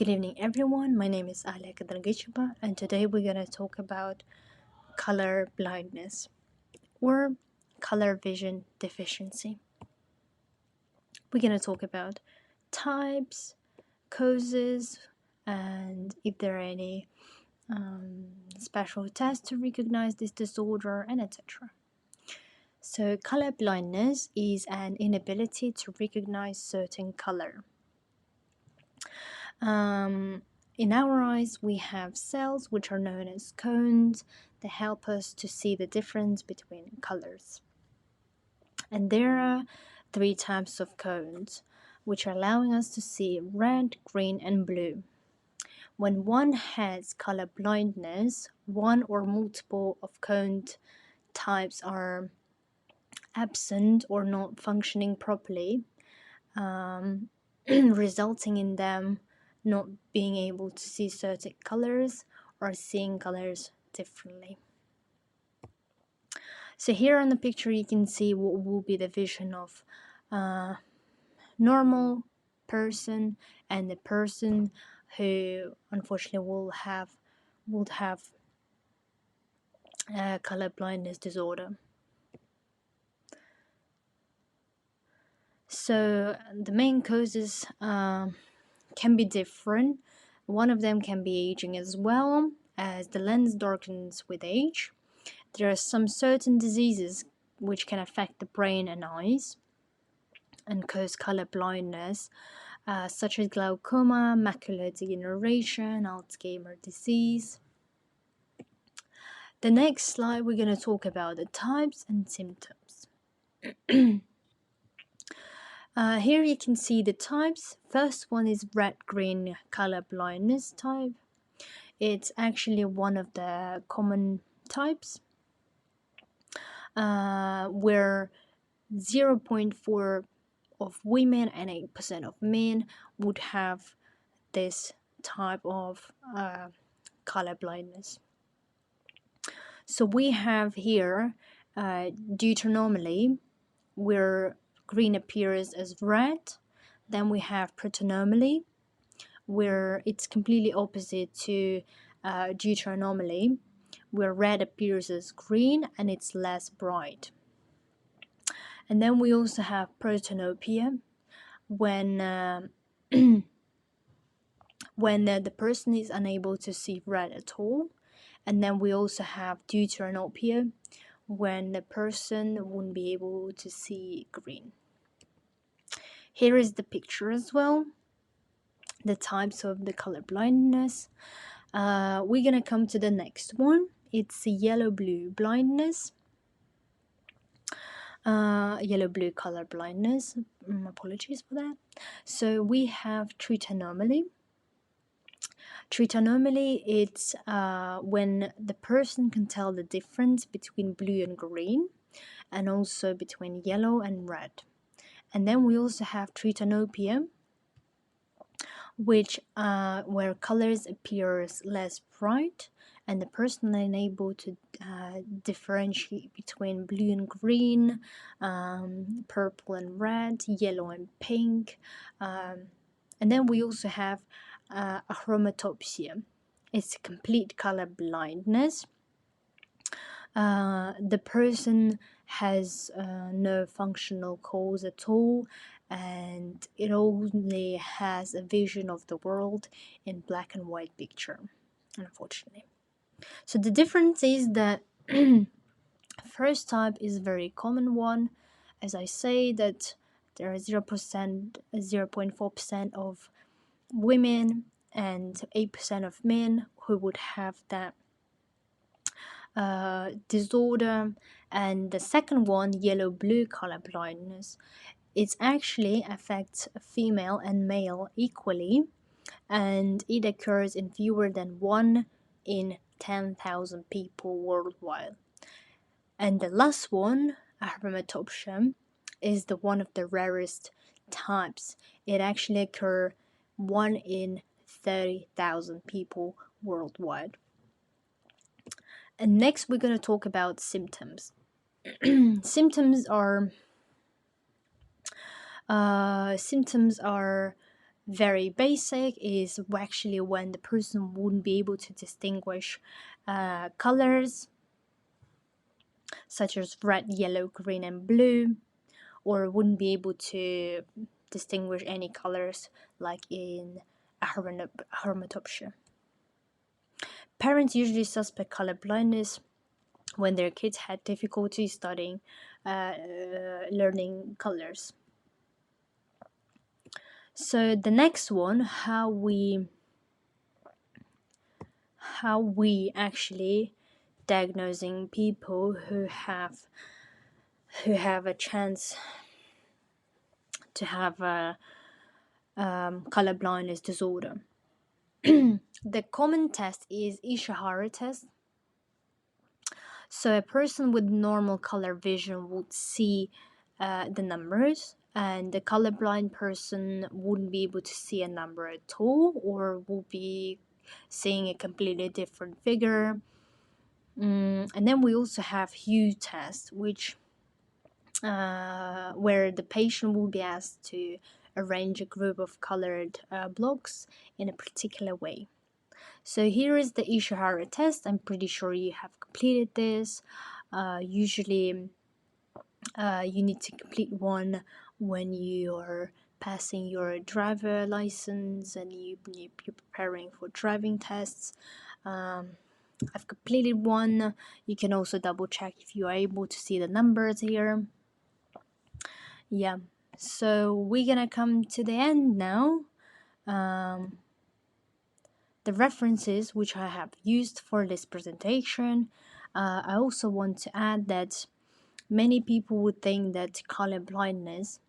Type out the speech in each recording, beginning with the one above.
Good evening, everyone. My name is Alia Kadragichba, and today we're going to talk about color blindness or color vision deficiency. We're going to talk about types, causes, and if there are any special tests to recognize this disorder, and etc. So, color blindness is an inability to recognize certain color. In our eyes, we have cells which are known as cones that help us to see the difference between colors. And there are three types of cones which are allowing us to see red, green, and blue. When one has color blindness, one or multiple of cone types are absent or not functioning properly, resulting in them not being able to see certain colors or seeing colors differently. So here on the picture you can see what will be the vision of a normal person and the person who unfortunately would have color blindness disorder. So the main causes can be different. One of them can be aging as well, as the lens darkens with age. There are some certain diseases which can affect the brain and eyes and cause color blindness, such as glaucoma, macular degeneration, Alzheimer's disease. The next slide, we're going to talk about the types and symptoms. Here you can see the types. First one is red-green color blindness type. It's actually one of the common types, where 0.4 of women and 8% of men would have this type of color blindness. So we have here deuteranomally, where green appears as red. Then we have protonomally, where it's completely opposite to deuteranomally, where red appears as green and it's less bright. And then we also have protanopia, when the person is unable to see red at all. And then we also have deuteranopia, when the person wouldn't be able to see green. Here is the picture as well, the types of the color blindness. We're gonna come to the next one. It's yellow-blue blindness. Yellow-blue color blindness. Apologies for that. So we have tritanomaly. Tritanomaly, it's when the person can tell the difference between blue and green, and also between yellow and red. And then we also have tritanopia, which where colors appears less bright and the person is unable to differentiate between blue and green, purple and red, yellow and pink. And then we also have achromatopsia. It's complete color blindness. The person has no functional cause at all, and it only has a vision of the world in black and white picture, unfortunately. So the difference is that first type is a very common one. As I say, that there are 0.4% of women and 8% of men who would have that disorder. And the second one, yellow-blue color blindness, it actually affects female and male equally, and it occurs in fewer than 1 in 10,000 people worldwide. And the last one, achromatopsia, is the one of the rarest types. It actually occurs 1 in 30,000 people worldwide. And next we're going to talk about symptoms. Symptoms are very basic is actually when the person wouldn't be able to distinguish colors such as red, yellow, green, and blue, or wouldn't be able to distinguish any colors like in a hermatopsia. Parents usually suspect color blindness when their kids had difficulty studying, learning colors. So the next one, how we actually diagnosing people who have a chance to have a color blindness disorder. The common test is Ishihara test. So a person with normal color vision would see the numbers, and the colorblind person wouldn't be able to see a number at all, or will be seeing a completely different figure. And then we also have hue test, which where the patient will be asked to arrange a group of colored blocks in a particular way. So here is the Ishihara test. I'm pretty sure you have completed this. Usually you need to complete one when you're passing your driver license and you're preparing for driving tests. I've completed one. You can also double check if you are able to see the numbers here. Yeah, so we're gonna come to the end now. The references which I have used for this presentation. I also want to add that many people would think that color blindness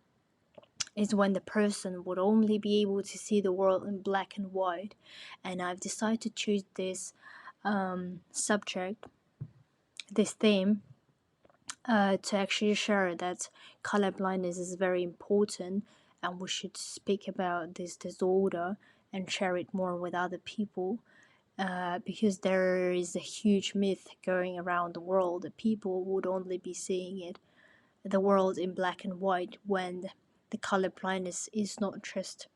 is when the person would only be able to see the world in black and white, and I've decided to choose this subject, this theme, to actually share that color blindness is very important, and we should speak about this disorder and share it more with other people. Because there is a huge myth going around the world that people would only be seeing the world in black and white, when the color blindness is not just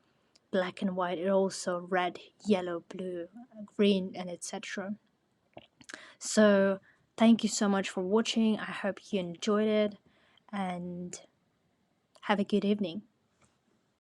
black and white, it's also red, yellow, blue, green, and etc. So thank you so much for watching. I hope you enjoyed it, and have a good evening.